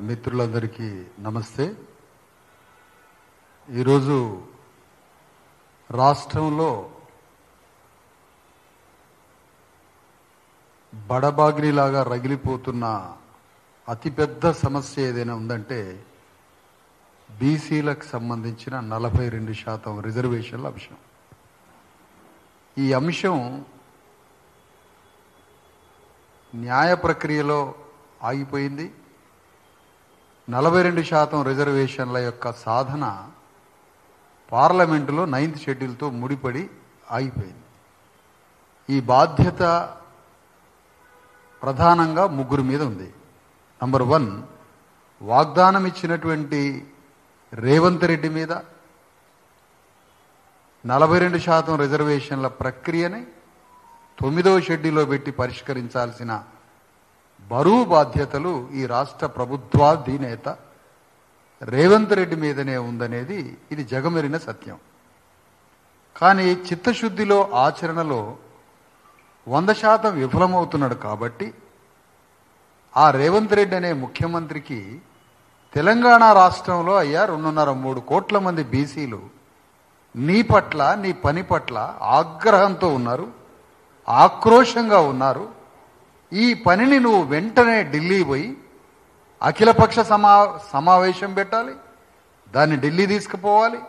మిత్రులందరికీ నమస్తే. ఈరోజు రాష్ట్రంలో బడబాగ్నిలాగా రగిలిపోతున్న అతిపెద్ద సమస్య ఏదైనా ఉందంటే బీసీలకు సంబంధించిన 42% రిజర్వేషన్ల అంశం. ఈ అంశం న్యాయ ప్రక్రియలో ఆగిపోయింది. 42% రిజర్వేషన్ల యొక్క సాధన పార్లమెంటులో 9th షెడ్యూల్తో ముడిపడి ఆగిపోయింది. ఈ బాధ్యత ప్రధానంగా ముగ్గురు మీద ఉంది. నంబర్ 1, వాగ్దానం ఇచ్చినటువంటి రేవంత్ రెడ్డి మీద 42% రిజర్వేషన్ల ప్రక్రియని 9వ షెడ్యూల్లో పెట్టి పరిష్కరించాల్సిన బరువు బాధ్యతలు ఈ రాష్ట్ర ప్రభుత్వాధినేత రేవంత్ రెడ్డి మీదనే ఉందనేది ఇది జగమెరిన సత్యం. కానీ చిత్తశుద్ధిలో ఆచరణలో 100% విఫలమవుతున్నాడు. కాబట్టి ఆ రేవంత్ రెడ్డి అనే ముఖ్యమంత్రికి తెలంగాణ రాష్ట్రంలో 2.5-3 కోట్ల మంది బీసీలు నీ పట్ల, నీ పని పట్ల ఆగ్రహంతో ఉన్నారు, ఆక్రోశంగా ఉన్నారు. ఈ పనిని నువ్వు వెంటనే ఢిల్లీ పోయి అఖిలపక్ష సమావేశం పెట్టాలి, దాన్ని ఢిల్లీ తీసుకుపోవాలి.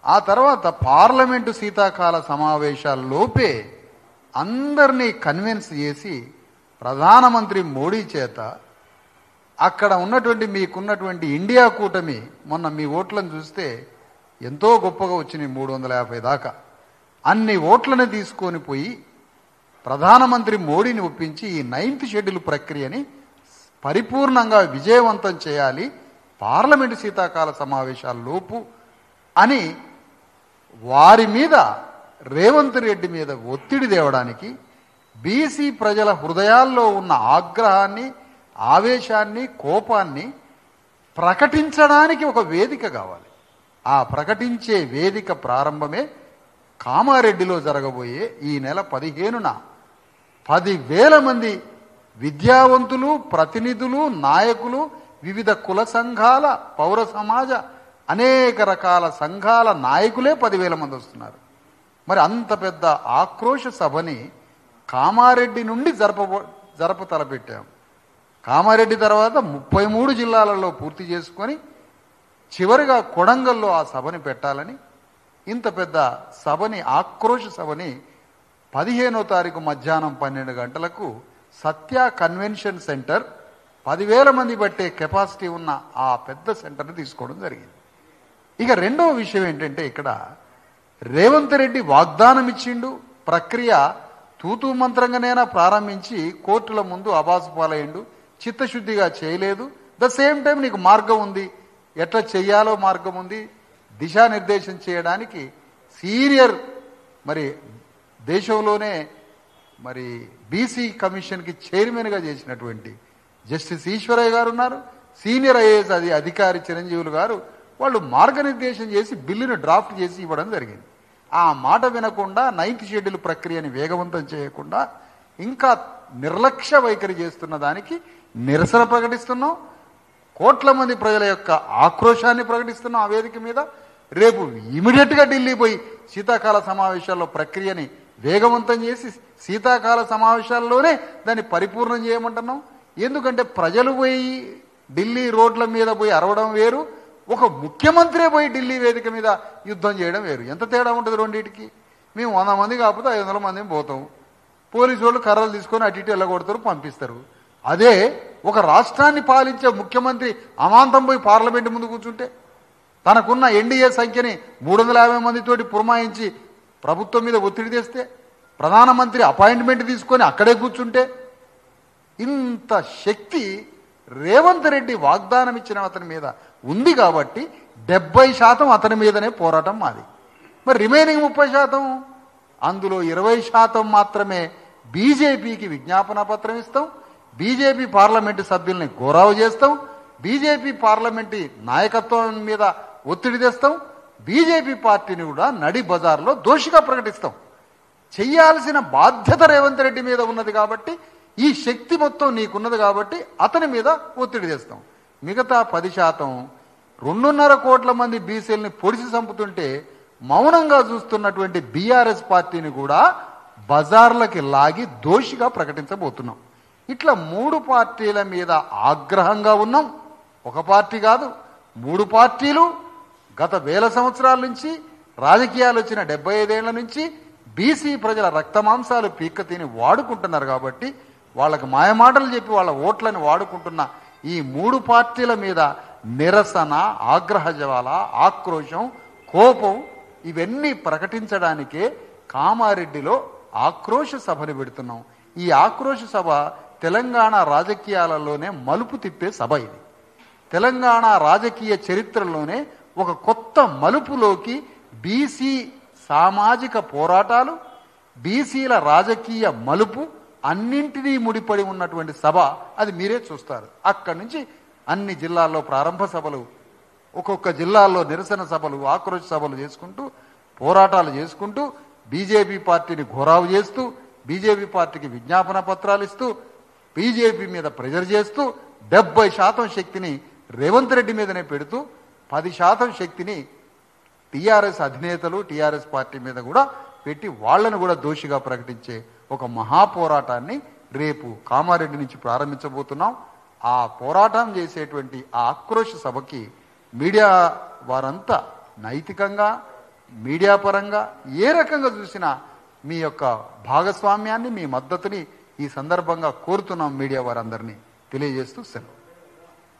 ఆ తర్వాత పార్లమెంటు శీతాకాల సమావేశాల్లోపే అందరినీ కన్విన్స్ చేసి ప్రధానమంత్రి మోడీ చేత అక్కడ ఉన్నటువంటి మీకున్నటువంటి ఇండియా కూటమి, మొన్న మీ ఓట్లను చూస్తే ఎంతో గొప్పగా వచ్చినాయి, 350 దాకా. అన్ని ఓట్లను తీసుకొని పోయి ప్రధానమంత్రి మోడీని ఒప్పించి ఈ 9th షెడ్యూల్ ప్రక్రియని పరిపూర్ణంగా విజయవంతం చేయాలి పార్లమెంటు శీతాకాల సమావేశాల్లోపు అని వారి మీద, రేవంత్ రెడ్డి మీద ఒత్తిడి తేవడానికి, బీసీ ప్రజల హృదయాల్లో ఉన్న ఆగ్రహాన్ని, ఆవేశాన్ని, కోపాన్ని ప్రకటించడానికి ఒక వేదిక కావాలి. ఆ ప్రకటించే వేదిక ప్రారంభమే కామారెడ్డిలో జరగబోయే ఈ నెల 15న 10,000 మంది విద్యావంతులు, ప్రతినిధులు, నాయకులు, వివిధ కుల సంఘాల, పౌర సమాజ, అనేక రకాల సంఘాల నాయకులే 10,000 మంది వస్తున్నారు. మరి అంత పెద్ద ఆక్రోశ సభని కామారెడ్డి నుండి జరప తలపెట్టాం. కామారెడ్డి తర్వాత 33 జిల్లాలలో పూర్తి చేసుకొని చివరిగా కొడంగల్లో ఆ సభని పెట్టాలని, ఇంత పెద్ద సభని, ఆక్రోశ సభని 15వ తారీఖు మధ్యాహ్నం 12 గంటలకు సత్య కన్వెన్షన్ సెంటర్, 10,000 మంది పట్టే కెపాసిటీ ఉన్న ఆ పెద్ద సెంటర్ని తీసుకోవడం జరిగింది. ఇక రెండవ విషయం ఏంటంటే, ఇక్కడ రేవంత్ రెడ్డి వాగ్దానం ఇచ్చిండు, ప్రక్రియ తూతూ మంత్రంగానైనా ప్రారంభించి కోర్టుల ముందు అబాసు పాలయ్యిండు, చిత్తశుద్ధిగా చేయలేదు. ద సేమ్ టైం నీకు మార్గం ఉంది, ఎట్లా చెయ్యాలో మార్గం ఉంది, దిశానిర్దేశం చేయడానికి సీనియర్, మరి దేశంలోనే మరి బీసీ కమిషన్కి చైర్మన్గా చేసినటువంటి జస్టిస్ ఈశ్వరయ్య గారు ఉన్నారు, సీనియర్ ఐఏఎస్ అధికారి చిరంజీవులు గారు, వాళ్ళు మార్గనిర్దేశం చేసి బిల్లును డ్రాఫ్ట్ చేసి ఇవ్వడం జరిగింది. ఆ మాట వినకుండా 9th షెడ్యూల్ ప్రక్రియని వేగవంతం చేయకుండా ఇంకా నిర్లక్ష్య వైఖరి చేస్తున్న దానికి నిరసన ప్రకటిస్తున్నాం. కోట్ల మంది ప్రజల యొక్క ఆక్రోశాన్ని ప్రకటిస్తున్నాం ఆ వేదిక మీద. రేపు ఇమీడియట్గా ఢిల్లీ పోయి శీతాకాల సమావేశాల్లో ప్రక్రియని వేగవంతం చేసి శీతాకాల సమావేశాల్లోనే దాన్ని పరిపూర్ణం చేయమంటున్నాం. ఎందుకంటే ప్రజలు పోయి ఢిల్లీ రోడ్ల మీద పోయి అరవడం వేరు, ఒక ముఖ్యమంత్రే పోయి ఢిల్లీ వేదిక మీద యుద్ధం చేయడం వేరు. ఎంత తేడా ఉంటుంది రెండింటికి? మేము 100 మంది కాకపోతే 500 మంది పోతాం, పోలీసు వాళ్ళు కర్రలు తీసుకొని అటు ఇటు వెళ్ళగొడతారు, పంపిస్తారు. అదే ఒక రాష్ట్రాన్ని పాలించే ముఖ్యమంత్రి అమాంతం పోయి పార్లమెంటు ముందు కూర్చుంటే, తనకున్న ఎన్డీఏ సంఖ్యని 350 మందితోటి పురమాయించి ప్రభుత్వం మీద ఒత్తిడి తెస్తే, ప్రధానమంత్రి అపాయింట్మెంట్ తీసుకొని అక్కడే కూర్చుంటే, ఇంత శక్తి రేవంత్ రెడ్డి వాగ్దానం ఇచ్చిన అతని మీద ఉంది. కాబట్టి 70% అతని మీదనే పోరాటం మాది. మరి రిమైనింగ్ 30%, అందులో 20% మాత్రమే బీజేపీకి విజ్ఞాపన పత్రం ఇస్తాం, బీజేపీ పార్లమెంటు సభ్యుల్ని గౌరవ చేస్తాం, బీజేపీ పార్లమెంటు నాయకత్వం మీద ఒత్తిడి తెస్తాం, బీజేపీ పార్టీని కూడా నడి బజార్లో దోషిగా ప్రకటిస్తాం. చెయ్యాల్సిన బాధ్యత రేవంత్ రెడ్డి మీద ఉన్నది. కాబట్టి ఈ శక్తి మొత్తం నీకున్నది కాబట్టి అతని మీద ఒత్తిడి తెస్తాం. మిగతా 10% 2.5 కోట్ల మంది బీసీలని పొడిసి చంపుతుంటే మౌనంగా చూస్తున్నటువంటి బీఆర్ఎస్ పార్టీని కూడా బజార్లకి లాగి దోషిగా ప్రకటించబోతున్నాం. ఇట్లా 3 పార్టీల మీద ఆగ్రహంగా ఉన్నాం. ఒక పార్టీ కాదు, 3 పార్టీలు గత వేల సంవత్సరాల నుంచి రాజకీయాలు వచ్చిన 75 ఏళ్ల నుంచి బీసీ ప్రజల రక్తమాంసాలు పీక్క తిని వాడుకుంటున్నారు. కాబట్టి వాళ్ళకి మాయమాటలు చెప్పి వాళ్ళ ఓట్లని వాడుకుంటున్న ఈ 3 పార్టీల మీద నిరసన, ఆగ్రహ జ్వాల, ఆక్రోశం, కోపం ఇవన్నీ ప్రకటించడానికే కామారెడ్డిలో ఆక్రోశ సభను పెడుతున్నాం. ఈ ఆక్రోశ సభ తెలంగాణ రాజకీయాలలోనే మలుపు తిప్పే సభ ఇది. తెలంగాణ రాజకీయ చరిత్రలోనే ఒక కొత్త మలుపులోకి బీసీ సామాజిక పోరాటాలు, బీసీల రాజకీయ మలుపు అన్నింటినీ ముడిపడి ఉన్నటువంటి సభ. అది మీరే చూస్తారు. అక్కడి నుంచి అన్ని జిల్లాల్లో ప్రారంభ సభలు, ఒక్కొక్క జిల్లాల్లో నిరసన సభలు, ఆక్రోశ సభలు చేసుకుంటూ, పోరాటాలు చేసుకుంటూ, బీజేపీ పార్టీని ఘోరావు చేస్తూ, బీజేపీ పార్టీకి విజ్ఞాపన పత్రాలు ఇస్తూ, బీజేపీ మీద ప్రెజర్ చేస్తూ 70% శక్తిని రేవంత్ రెడ్డి మీదనే పెడుతూ 10% శక్తిని టీఆర్ఎస్ అధినేతలు, టీఆర్ఎస్ పార్టీ మీద కూడా పెట్టి వాళ్లను కూడా దోషిగా ప్రకటించే ఒక మహాపోరాటాన్ని రేపు కామారెడ్డి నుంచి ప్రారంభించబోతున్నాం. ఆ పోరాటం చేసేటువంటి ఆ ఆక్రోశ సభకి మీడియా వారంతా నైతికంగా, మీడియా పరంగా ఏ రకంగా చూసినా మీ యొక్క భాగస్వామ్యాన్ని, మీ మద్దతుని ఈ సందర్భంగా కోరుతున్నాం. మీడియా వారందరినీ తెలియజేస్తూ సెలవు.